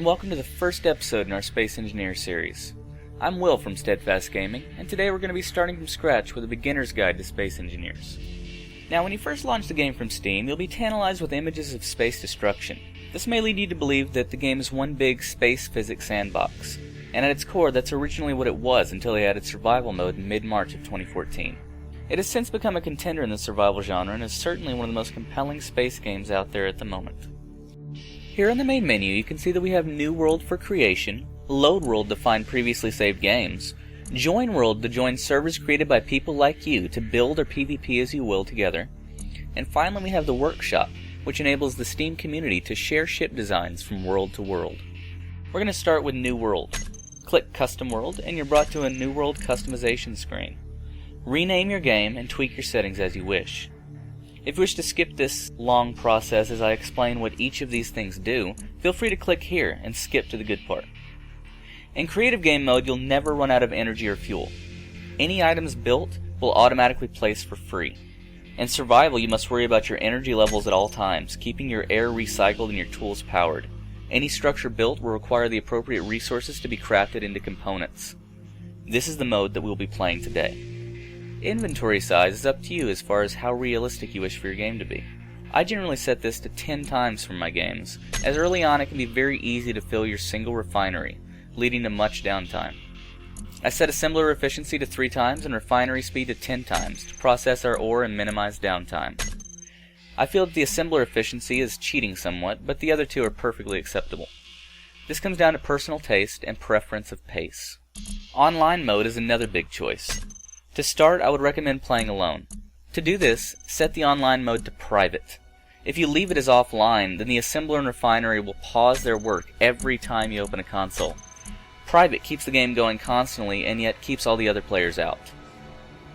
and welcome to the first episode in our Space Engineer series. I'm Will from Steadfast Gaming, and today we're going to be starting from scratch with a beginner's guide to space engineers. Now, when you first launch the game from Steam, you'll be tantalized with images of space destruction. This may lead you to believe that the game is one big space physics sandbox, and at its core that's originally what it was until they added survival mode in mid-March of 2014. It has since become a contender in the survival genre and is certainly one of the most compelling space games out there at the moment. Here in the main menu you can see that we have New World for creation, Load World to find previously saved games, Join World to join servers created by people like you to build or PvP as you will together, and finally we have the Workshop, which enables the Steam community to share ship designs from world to world. We're going to start with New World. Click Custom World and you're brought to a New World customization screen. Rename your game and tweak your settings as you wish. If you wish to skip this long process as I explain what each of these things do, feel free to click here and skip to the good part. In creative game mode, you'll never run out of energy or fuel. Any items built will automatically place for free. In survival, you must worry about your energy levels at all times, keeping your air recycled and your tools powered. Any structure built will require the appropriate resources to be crafted into components. This is the mode that we'll be playing today. Inventory size is up to you as far as how realistic you wish for your game to be. I generally set this to 10 times for my games, as early on it can be very easy to fill your single refinery, leading to much downtime. I set assembler efficiency to 3 times and refinery speed to 10 times to process our ore and minimize downtime. I feel that the assembler efficiency is cheating somewhat, but the other two are perfectly acceptable. This comes down to personal taste and preference of pace. Online mode is another big choice. To start, I would recommend playing alone. To do this, set the online mode to private. If you leave it as offline, then the assembler and refinery will pause their work every time you open a console. Private keeps the game going constantly and yet keeps all the other players out.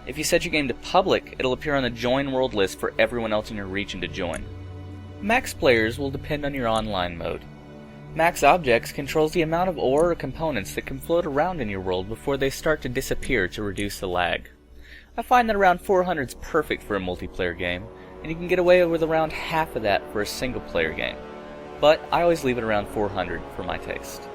If you set your game to public, it'll appear on the Join World list for everyone else in your region to join. Max players will depend on your online mode. Max Objects controls the amount of ore or components that can float around in your world before they start to disappear to reduce the lag. I find that around 400 is perfect for a multiplayer game, and you can get away with around half of that for a single player game. But I always leave it around 400 for my taste.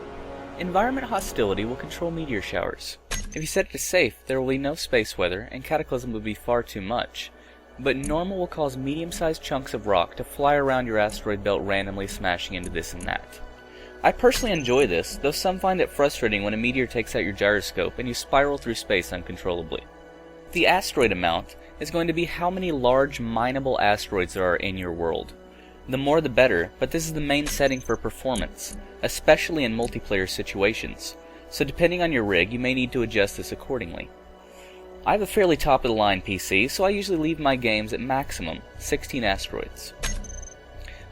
Environment hostility will control meteor showers. If you set it to safe, there will be no space weather, and cataclysm would be far too much. But normal will cause medium-sized chunks of rock to fly around your asteroid belt randomly smashing into this and that. I personally enjoy this, though some find it frustrating when a meteor takes out your gyroscope and you spiral through space uncontrollably. The asteroid amount is going to be how many large mineable asteroids there are in your world. The more the better, but this is the main setting for performance, especially in multiplayer situations, so depending on your rig you may need to adjust this accordingly. I have a fairly top-of-the-line PC, so I usually leave my games at maximum 16 asteroids.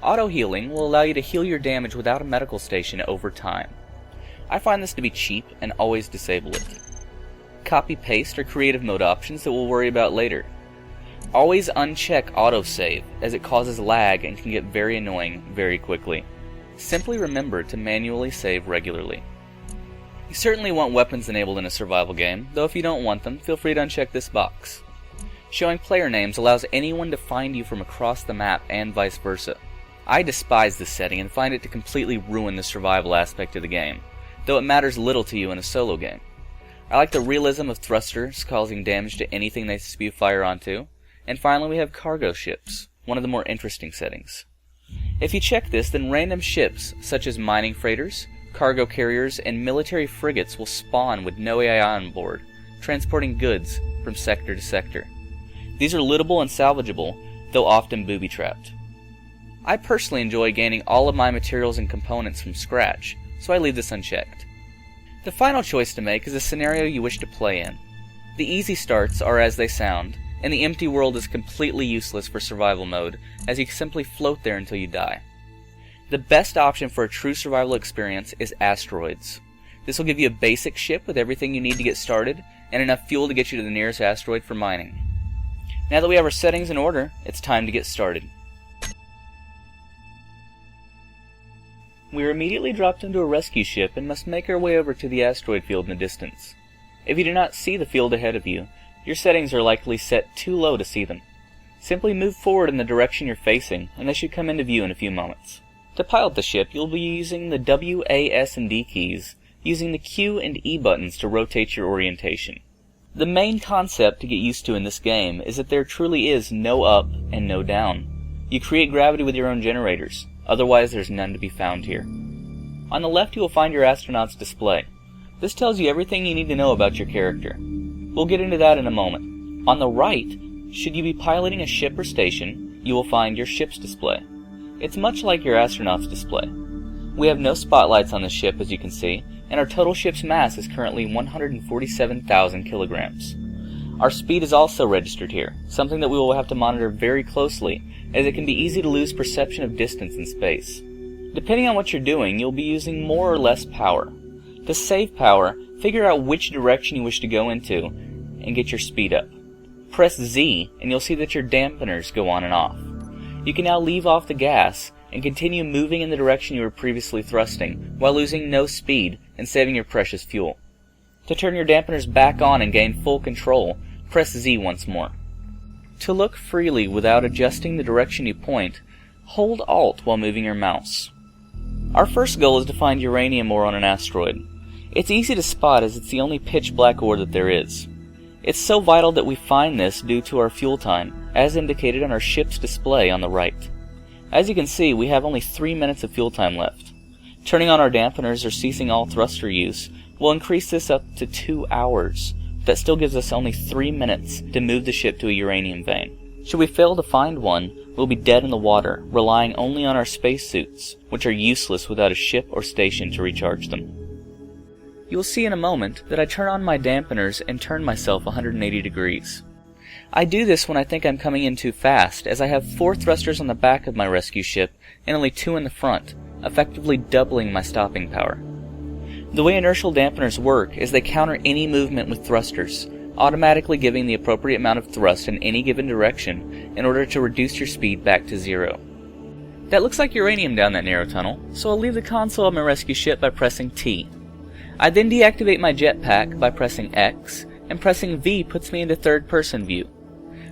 Auto-healing will allow you to heal your damage without a medical station over time. I find this to be cheap and always disable it. Copy-paste are creative mode options that we'll worry about later. Always uncheck autosave, as it causes lag and can get very annoying very quickly. Simply remember to manually save regularly. You certainly want weapons enabled in a survival game, though if you don't want them, feel free to uncheck this box. Showing player names allows anyone to find you from across the map and vice versa. I despise this setting and find it to completely ruin the survival aspect of the game, though it matters little to you in a solo game. I like the realism of thrusters causing damage to anything they spew fire onto, and finally we have cargo ships, one of the more interesting settings. If you check this, then random ships such as mining freighters, cargo carriers, and military frigates will spawn with no AI on board, transporting goods from sector to sector. These are lootable and salvageable, though often booby-trapped. I personally enjoy gaining all of my materials and components from scratch, so I leave this unchecked. The final choice to make is a scenario you wish to play in. The easy starts are as they sound, and the empty world is completely useless for survival mode, as you simply float there until you die. The best option for a true survival experience is asteroids. This will give you a basic ship with everything you need to get started, and enough fuel to get you to the nearest asteroid for mining. Now that we have our settings in order, it's time to get started. We are immediately dropped into a rescue ship and must make our way over to the asteroid field in the distance. If you do not see the field ahead of you, your settings are likely set too low to see them. Simply move forward in the direction you're facing, and they should come into view in a few moments. To pilot the ship, you'll be using the W, A, S, and D keys, using the Q and E buttons to rotate your orientation. The main concept to get used to in this game is that there truly is no up and no down. You create gravity with your own generators, otherwise there's none to be found here. On the left you will find your astronaut's display. This tells you everything you need to know about your character. We'll get into that in a moment. On the right, should you be piloting a ship or station, you will find your ship's display. It's much like your astronaut's display. We have no spotlights on the ship, as you can see, and our total ship's mass is currently 147,000 kilograms. Our speed is also registered here, something that we will have to monitor very closely, as it can be easy to lose perception of distance in space. Depending on what you're doing, you'll be using more or less power. To save power, figure out which direction you wish to go into, and get your speed up. Press Z, and you'll see that your dampeners go on and off. You can now leave off the gas, and continue moving in the direction you were previously thrusting, while losing no speed and saving your precious fuel. To turn your dampeners back on and gain full control, press Z once more. To look freely without adjusting the direction you point, hold Alt while moving your mouse. Our first goal is to find uranium ore on an asteroid. It's easy to spot as it's the only pitch black ore that there is. It's so vital that we find this due to our fuel time, as indicated on our ship's display on the right. As you can see, we have only 3 minutes of fuel time left. Turning on our dampeners or ceasing all thruster use will increase this up to 2 hours. That still gives us only 3 minutes to move the ship to a uranium vein. Should we fail to find one, we'll be dead in the water, relying only on our spacesuits, which are useless without a ship or station to recharge them. You will see in a moment that I turn on my dampeners and turn myself 180 degrees. I do this when I think I'm coming in too fast, as I have 4 thrusters on the back of my rescue ship and only 2 in the front, effectively doubling my stopping power. The way inertial dampeners work is they counter any movement with thrusters, automatically giving the appropriate amount of thrust in any given direction in order to reduce your speed back to 0. That looks like uranium down that narrow tunnel, so I'll leave the console of my rescue ship by pressing T. I then deactivate my jetpack by pressing X, and pressing V puts me into third-person view.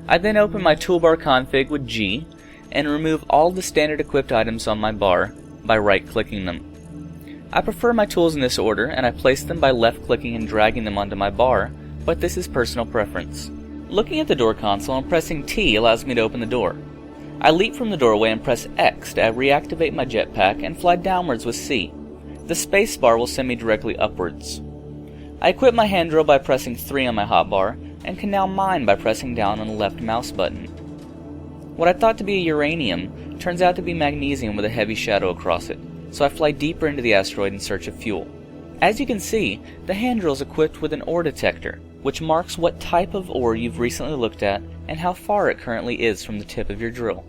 I then open my toolbar config with G, and remove all the standard equipped items on my bar by right-clicking them. I prefer my tools in this order, and I place them by left-clicking and dragging them onto my bar, but this is personal preference. Looking at the door console and pressing T allows me to open the door. I leap from the doorway and press X to reactivate my jetpack and fly downwards with C. The spacebar will send me directly upwards. I equip my hand drill by pressing 3 on my hotbar, and can now mine by pressing down on the left mouse button. What I thought to be a uranium turns out to be magnesium with a heavy shadow across it, so I fly deeper into the asteroid in search of fuel. As you can see, the hand drill is equipped with an ore detector, which marks what type of ore you've recently looked at and how far it currently is from the tip of your drill.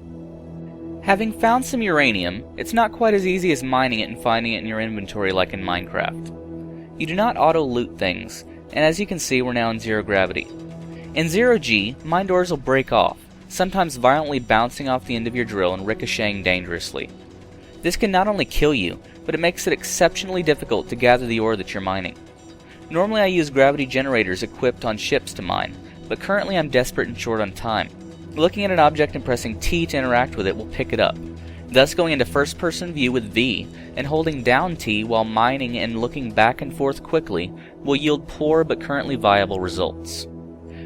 Having found some uranium, it's not quite as easy as mining it and finding it in your inventory like in Minecraft. You do not auto-loot things, and as you can see, we're now in 0 gravity. In 0G, mine doors will break off, sometimes violently bouncing off the end of your drill and ricocheting dangerously. This can not only kill you, but it makes it exceptionally difficult to gather the ore that you're mining. Normally I use gravity generators equipped on ships to mine, but currently I'm desperate and short on time. Looking at an object and pressing T to interact with it will pick it up, thus going into first-person view with V, and holding down T while mining and looking back and forth quickly will yield poor but currently viable results.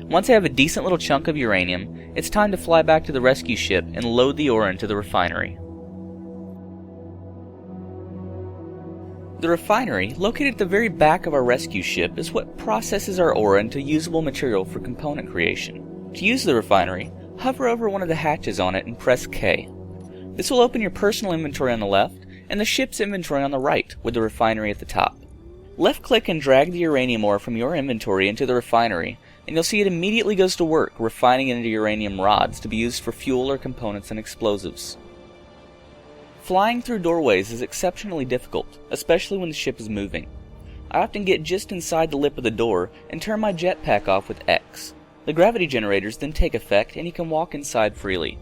Once I have a decent little chunk of uranium, it's time to fly back to the rescue ship and load the ore into the refinery. The refinery, located at the very back of our rescue ship, is what processes our ore into usable material for component creation. To use the refinery, hover over one of the hatches on it and press K. This will open your personal inventory on the left and the ship's inventory on the right, with the refinery at the top. Left-click and drag the uranium ore from your inventory into the refinery, and you'll see it immediately goes to work refining it into uranium rods to be used for fuel or components and explosives. Flying through doorways is exceptionally difficult, especially when the ship is moving. I often get just inside the lip of the door and turn my jetpack off with X. The gravity generators then take effect and you can walk inside freely.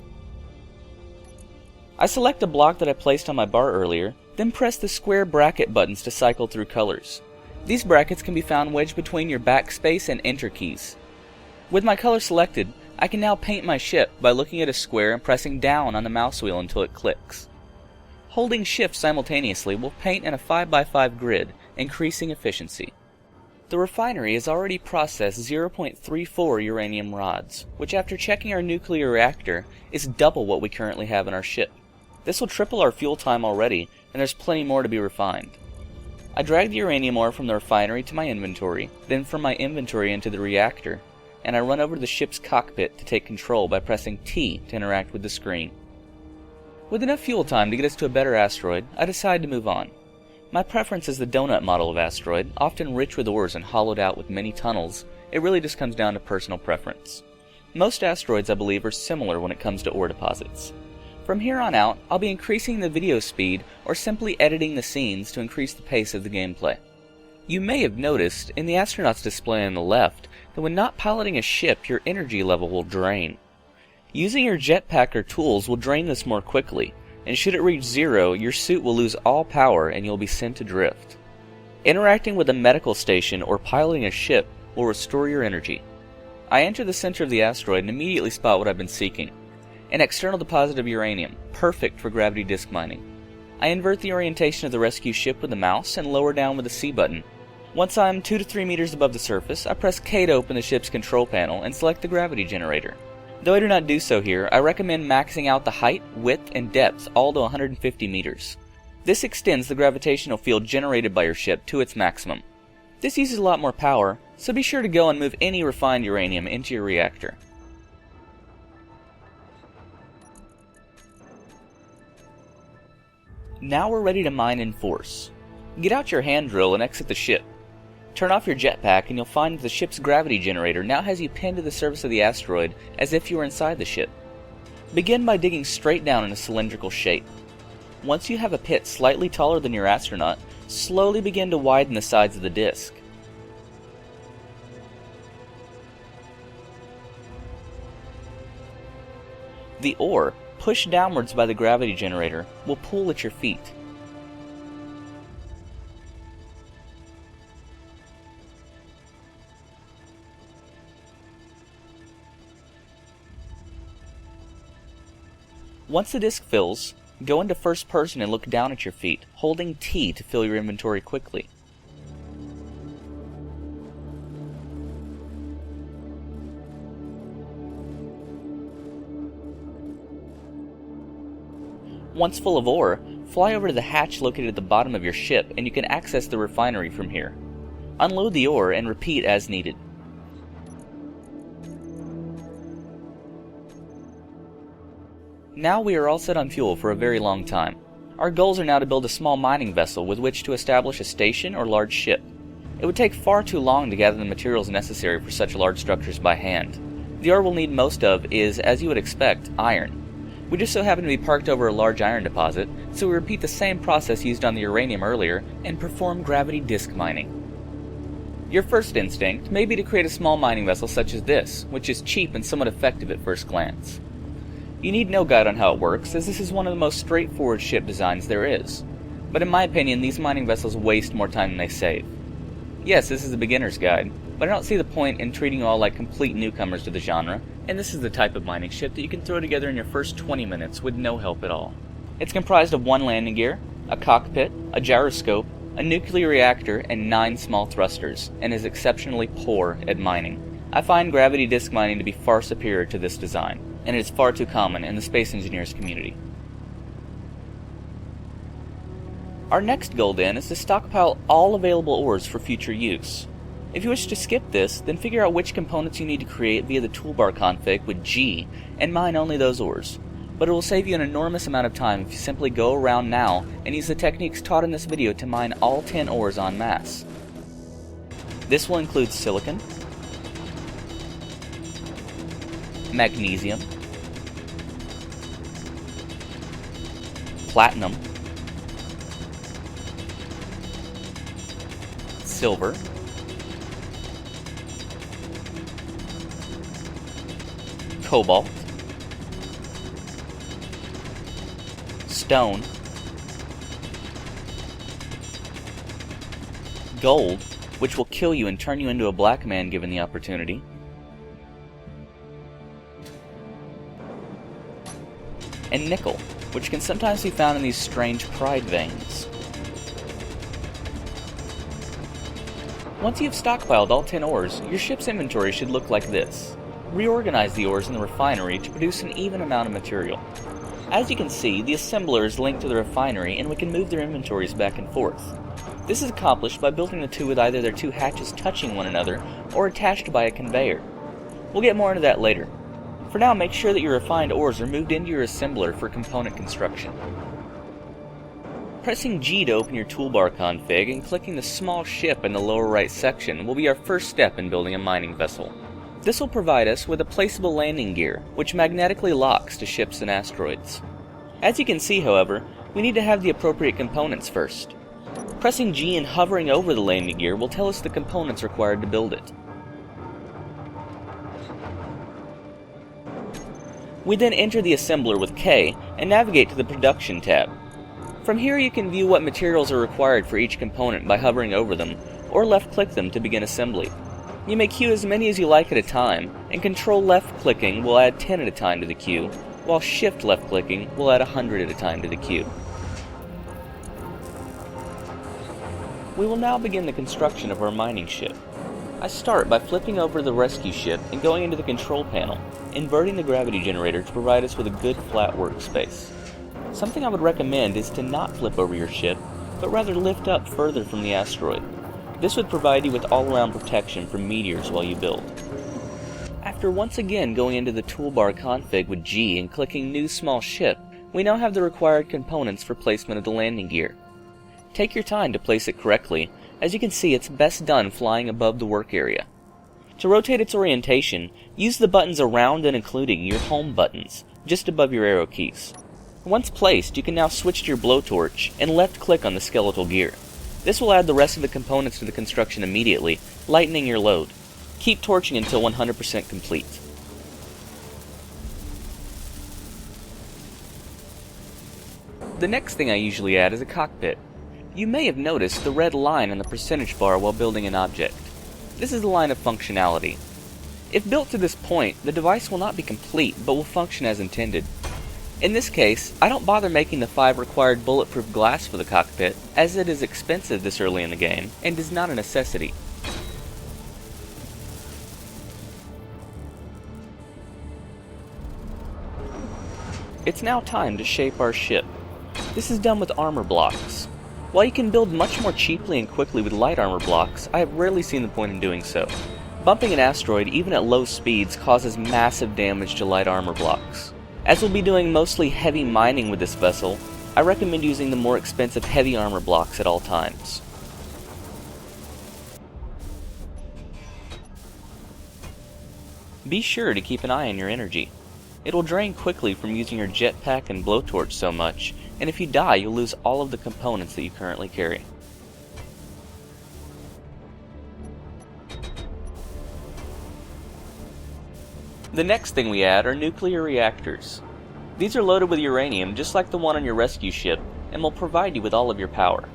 I select a block that I placed on my bar earlier, then press the square bracket buttons to cycle through colors. These brackets can be found wedged between your backspace and enter keys. With my color selected, I can now paint my ship by looking at a square and pressing down on the mouse wheel until it clicks. Holding shift simultaneously will paint in a 5x5 grid, increasing efficiency. The refinery has already processed 0.34 uranium rods, which after checking our nuclear reactor, is double what we currently have in our ship. This will triple our fuel time already, and there's plenty more to be refined. I drag the uranium ore from the refinery to my inventory, then from my inventory into the reactor, and I run over to the ship's cockpit to take control by pressing T to interact with the screen. With enough fuel time to get us to a better asteroid, I decide to move on. My preference is the donut model of asteroid, often rich with ores and hollowed out with many tunnels. It really just comes down to personal preference. Most asteroids, I believe, are similar when it comes to ore deposits. From here on out, I'll be increasing the video speed or simply editing the scenes to increase the pace of the gameplay. You may have noticed, in the astronaut's display on the left, that when not piloting a ship, your energy level will drain. Using your jetpack or tools will drain this more quickly, and should it reach 0, your suit will lose all power and you'll be sent adrift. Interacting with a medical station or piloting a ship will restore your energy. I enter the center of the asteroid and immediately spot what I've been seeking. An external deposit of uranium, perfect for gravity disk mining. I invert the orientation of the rescue ship with the mouse and lower down with the C button. Once I'm 2 to 3 meters above the surface, I press K to open the ship's control panel and select the gravity generator. Though I do not do so here, I recommend maxing out the height, width, and depth all to 150 meters. This extends the gravitational field generated by your ship to its maximum. This uses a lot more power, so be sure to go and move any refined uranium into your reactor. Now we're ready to mine in force. Get out your hand drill and exit the ship. Turn off your jetpack and you'll find that the ship's gravity generator now has you pinned to the surface of the asteroid as if you were inside the ship. Begin by digging straight down in a cylindrical shape. Once you have a pit slightly taller than your astronaut, slowly begin to widen the sides of the disk. The ore, pushed downwards by the gravity generator, will pull at your feet. Once the disk fills, go into first person and look down at your feet, holding T to fill your inventory quickly. Once full of ore, fly over to the hatch located at the bottom of your ship and you can access the refinery from here. Unload the ore and repeat as needed. Now we are all set on fuel for a very long time. Our goals are now to build a small mining vessel with which to establish a station or large ship. It would take far too long to gather the materials necessary for such large structures by hand. The ore we'll need most of is, as you would expect, iron. We just so happen to be parked over a large iron deposit, so we repeat the same process used on the uranium earlier and perform gravity disk mining. Your first instinct may be to create a small mining vessel such as this, which is cheap and somewhat effective at first glance. You need no guide on how it works, as this is one of the most straightforward ship designs there is. But in my opinion, these mining vessels waste more time than they save. Yes, this is a beginner's guide, but I don't see the point in treating you all like complete newcomers to the genre, and this is the type of mining ship that you can throw together in your first 20 minutes with no help at all. It's comprised of 1 landing gear, a cockpit, a gyroscope, a nuclear reactor, and 9 small thrusters, and is exceptionally poor at mining. I find gravity disk mining to be far superior to this design, and it is far too common in the space engineers community. Our next goal then is to stockpile all available ores for future use. If you wish to skip this, then figure out which components you need to create via the toolbar config with G, and mine only those ores. But it will save you an enormous amount of time if you simply go around now and use the techniques taught in this video to mine all 10 ores en masse. This will include silicon, magnesium, platinum, silver, cobalt, stone, gold, which will kill you and turn you into a black man given the opportunity, and nickel, which can sometimes be found in these strange pride veins. Once you've stockpiled all 10 ores, your ship's inventory should look like this. Reorganize the ores in the refinery to produce an even amount of material. As you can see, the assembler is linked to the refinery and we can move their inventories back and forth. This is accomplished by building the two with either their two hatches touching one another or attached by a conveyor. We'll get more into that later. For now, make sure that your refined ores are moved into your assembler for component construction. Pressing G to open your toolbar config and clicking the small ship in the lower right section will be our first step in building a mining vessel. This will provide us with a placeable landing gear, which magnetically locks to ships and asteroids. As you can see, however, we need to have the appropriate components first. Pressing G and hovering over the landing gear will tell us the components required to build it. We then enter the assembler with K and navigate to the Production tab. From here you can view what materials are required for each component by hovering over them, or left-click them to begin assembly. You may queue as many as you like at a time, and Control left-clicking will add 10 at a time to the queue, while Shift left-clicking will add 100 at a time to the queue. We will now begin the construction of our mining ship. I start by flipping over the rescue ship and going into the control panel, inverting the gravity generator to provide us with a good flat workspace. Something I would recommend is to not flip over your ship, but rather lift up further from the asteroid. This would provide you with all-around protection from meteors while you build. After once again going into the toolbar config with G and clicking New Small Ship, we now have the required components for placement of the landing gear. Take your time to place it correctly. As you can see, it's best done flying above the work area. To rotate its orientation, use the buttons around and including your home buttons, just above your arrow keys. Once placed, you can now switch to your blowtorch and left-click on the skeletal gear. This will add the rest of the components to the construction immediately, lightening your load. Keep torching until 100% complete. The next thing I usually add is a cockpit. You may have noticed the red line on the percentage bar while building an object. This is the line of functionality. If built to this point, the device will not be complete, but will function as intended. In this case, I don't bother making the 5 required bulletproof glass for the cockpit, as it is expensive this early in the game, and is not a necessity. It's now time to shape our ship. This is done with armor blocks. While you can build much more cheaply and quickly with light armor blocks, I have rarely seen the point in doing so. Bumping an asteroid, even at low speeds, causes massive damage to light armor blocks. As we'll be doing mostly heavy mining with this vessel, I recommend using the more expensive heavy armor blocks at all times. Be sure to keep an eye on your energy. It will drain quickly from using your jetpack and blowtorch so much, and if you die, you'll lose all of the components that you currently carry. The next thing we add are nuclear reactors. These are loaded with uranium just like the one on your rescue ship and will provide you with all of your power.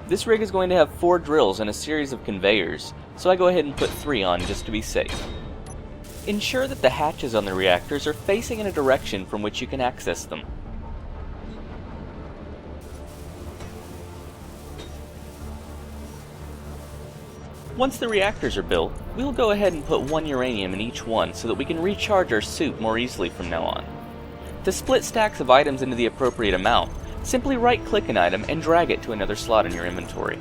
This rig is going to have 4 drills and a series of conveyors, so I go ahead and put 3 on just to be safe. Ensure that the hatches on the reactors are facing in a direction from which you can access them. Once the reactors are built, we will go ahead and put 1 uranium in each one so that we can recharge our suit more easily from now on. To split stacks of items into the appropriate amount, simply right-click an item and drag it to another slot in your inventory.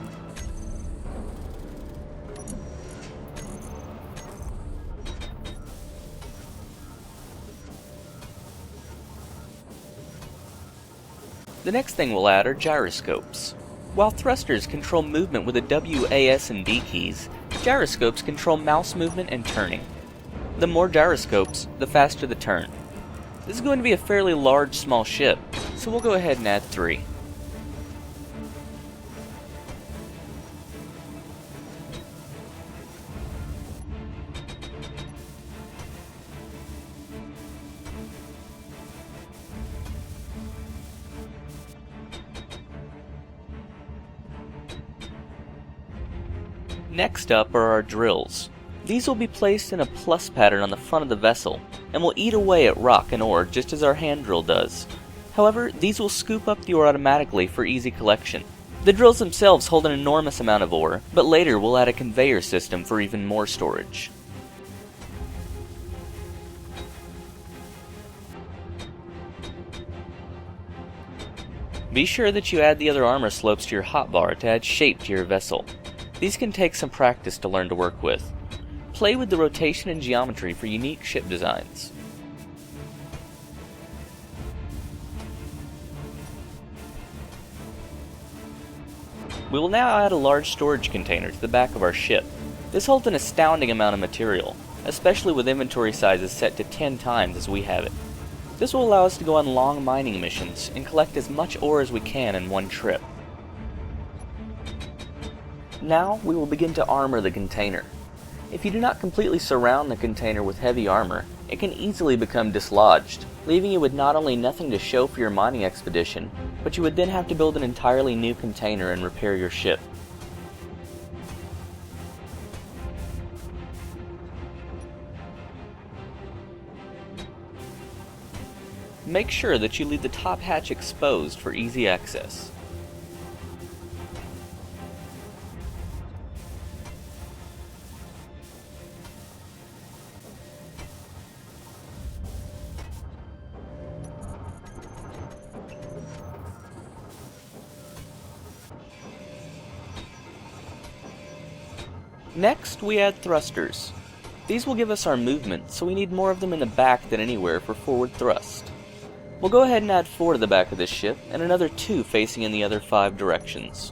The next thing we'll add are gyroscopes. While thrusters control movement with the W, A, S, and D keys, gyroscopes control mouse movement and turning. The more gyroscopes, the faster the turn. This is going to be a fairly large small ship, so we'll go ahead and add 3. Next up are our drills. These will be placed in a plus pattern on the front of the vessel, and will eat away at rock and ore just as our hand drill does. However, these will scoop up the ore automatically for easy collection. The drills themselves hold an enormous amount of ore, but later we'll add a conveyor system for even more storage. Be sure that you add the other armor slopes to your hotbar to add shape to your vessel. These can take some practice to learn to work with. Play with the rotation and geometry for unique ship designs. We will now add a large storage container to the back of our ship. This holds an astounding amount of material, especially with inventory sizes set to 10 times as we have it. This will allow us to go on long mining missions and collect as much ore as we can in one trip. Now we will begin to armor the container. If you do not completely surround the container with heavy armor, it can easily become dislodged, leaving you with not only nothing to show for your mining expedition, but you would then have to build an entirely new container and repair your ship. Make sure that you leave the top hatch exposed for easy access. Next, we add thrusters. These will give us our movement, so we need more of them in the back than anywhere for forward thrust. We'll go ahead and add 4 to the back of this ship, and another 2 facing in the other 5 directions.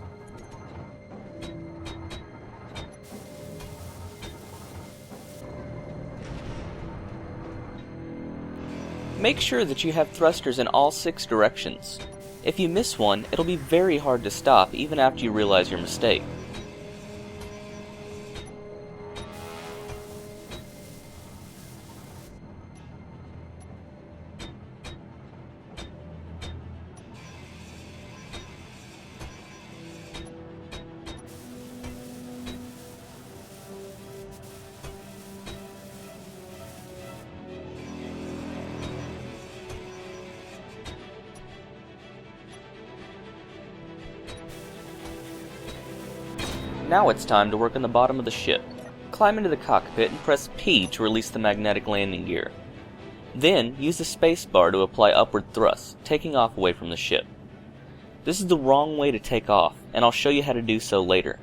Make sure that you have thrusters in all 6 directions. If you miss one, it'll be very hard to stop even after you realize your mistake. Now it's time to work on the bottom of the ship. Climb into the cockpit and press P to release the magnetic landing gear. Then, use the space bar to apply upward thrust, taking off away from the ship. This is the wrong way to take off, and I'll show you how to do so later.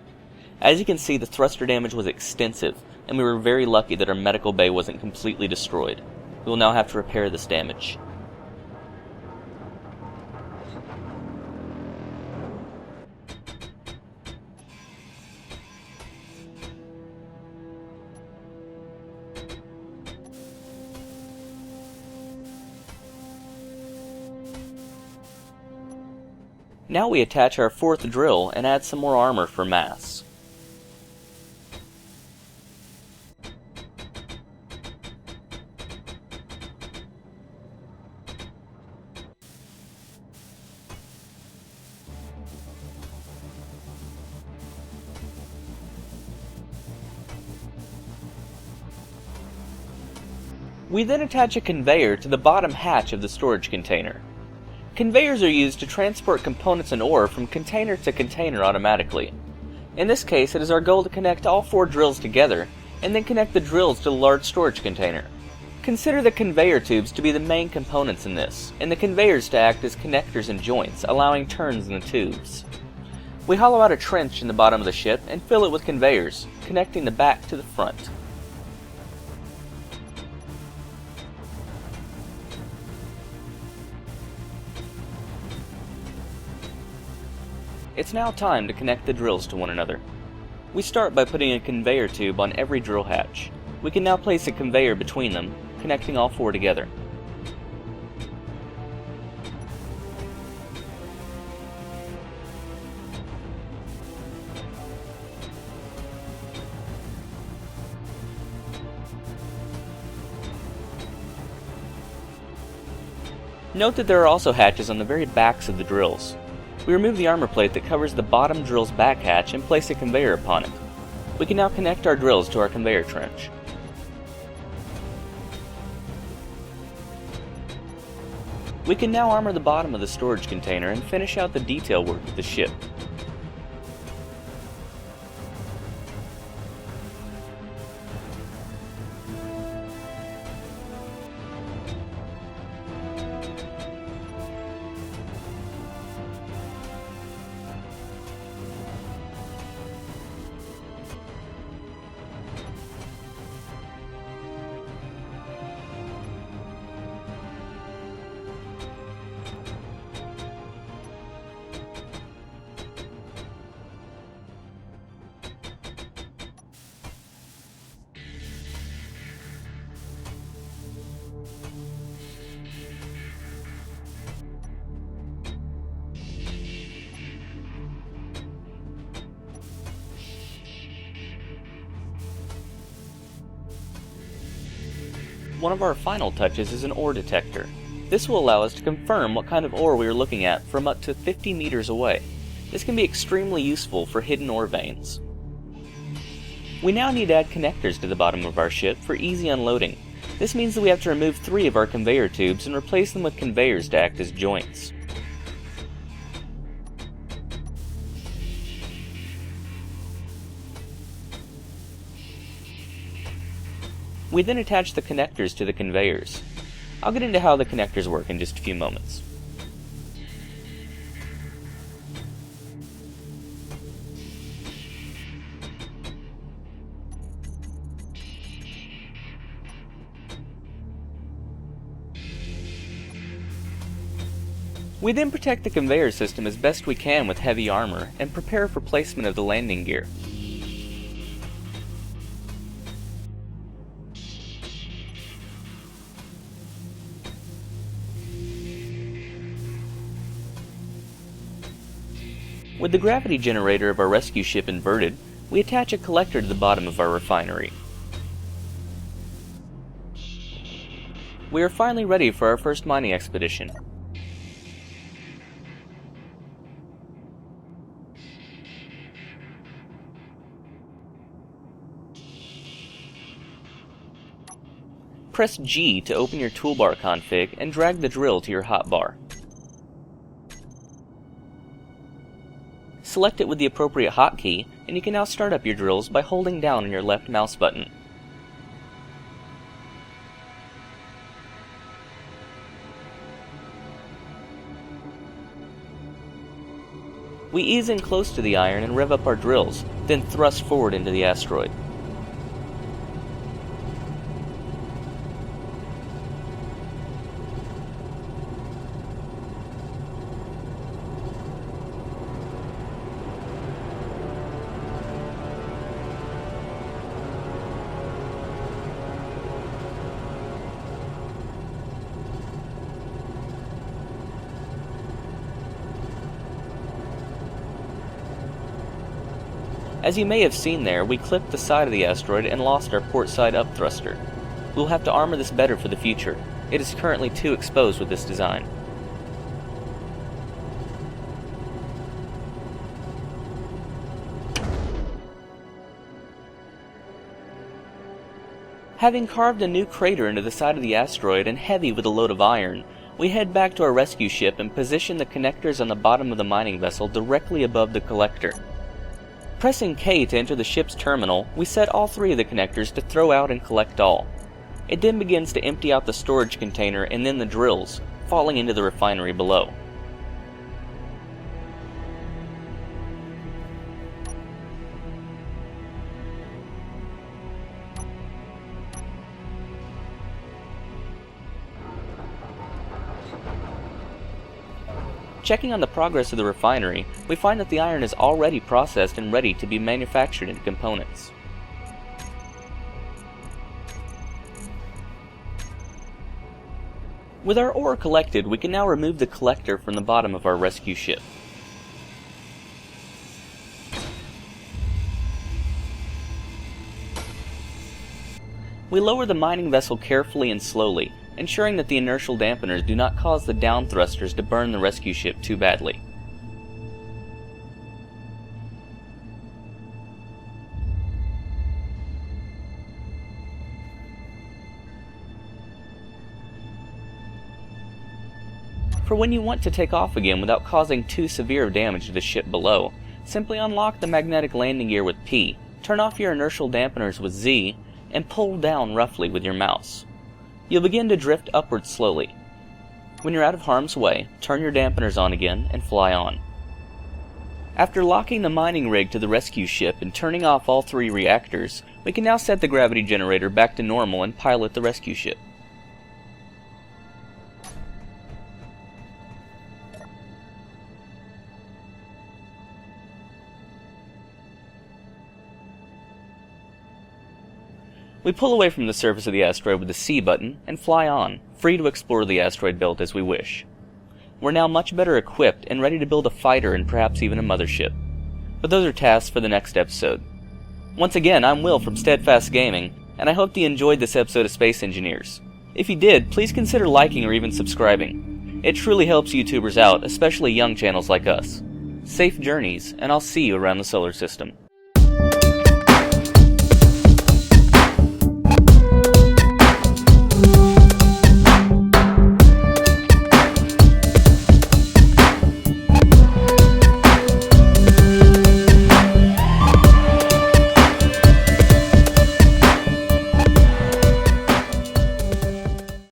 As you can see, the thruster damage was extensive, and we were very lucky that our medical bay wasn't completely destroyed. We will now have to repair this damage. Now we attach our 4th drill and add some more armor for mass. We then attach a conveyor to the bottom hatch of the storage container. Conveyors are used to transport components and ore from container to container automatically. In this case, it is our goal to connect all 4 drills together, and then connect the drills to the large storage container. Consider the conveyor tubes to be the main components in this, and the conveyors to act as connectors and joints, allowing turns in the tubes. We hollow out a trench in the bottom of the ship and fill it with conveyors, connecting the back to the front. It's now time to connect the drills to one another. We start by putting a conveyor tube on every drill hatch. We can now place a conveyor between them, connecting all 4 together. Note that there are also hatches on the very backs of the drills. We remove the armor plate that covers the bottom drill's back hatch and place a conveyor upon it. We can now connect our drills to our conveyor trench. We can now armor the bottom of the storage container and finish out the detail work of the ship. One of our final touches is an ore detector. This will allow us to confirm what kind of ore we are looking at from up to 50 meters away. This can be extremely useful for hidden ore veins. We now need to add connectors to the bottom of our ship for easy unloading. This means that we have to remove 3 of our conveyor tubes and replace them with conveyors to act as joints. We then attach the connectors to the conveyors. I'll get into how the connectors work in just a few moments. We then protect the conveyor system as best we can with heavy armor and prepare for placement of the landing gear. With the gravity generator of our rescue ship inverted, we attach a collector to the bottom of our refinery. We are finally ready for our first mining expedition. Press G to open your toolbar config and drag the drill to your hotbar. Select it with the appropriate hotkey, and you can now start up your drills by holding down on your left mouse button. We ease in close to the iron and rev up our drills, then thrust forward into the asteroid. As you may have seen there, we clipped the side of the asteroid and lost our port side up thruster. We'll have to armor this better for the future. It is currently too exposed with this design. Having carved a new crater into the side of the asteroid and heavy with a load of iron, we head back to our rescue ship and position the connectors on the bottom of the mining vessel directly above the collector. Pressing K to enter the ship's terminal, we set all 3 of the connectors to throw out and collect all. It then begins to empty out the storage container and then the drills, falling into the refinery below. Checking on the progress of the refinery, we find that the iron is already processed and ready to be manufactured into components. With our ore collected, we can now remove the collector from the bottom of our rescue ship. We lower the mining vessel carefully and slowly, ensuring that the inertial dampeners do not cause the down thrusters to burn the rescue ship too badly. For when you want to take off again without causing too severe of damage to the ship below, simply unlock the magnetic landing gear with P, turn off your inertial dampeners with Z, and pull down roughly with your mouse. You'll begin to drift upwards slowly. When you're out of harm's way, turn your dampeners on again and fly on. After locking the mining rig to the rescue ship and turning off all 3 reactors, we can now set the gravity generator back to normal and pilot the rescue ship. We pull away from the surface of the asteroid with the C button and fly on, free to explore the asteroid belt as we wish. We're now much better equipped and ready to build a fighter and perhaps even a mothership. But those are tasks for the next episode. Once again, I'm Will from Steadfast Gaming, and I hope you enjoyed this episode of Space Engineers. If you did, please consider liking or even subscribing. It truly helps YouTubers out, especially young channels like us. Safe journeys, and I'll see you around the solar system.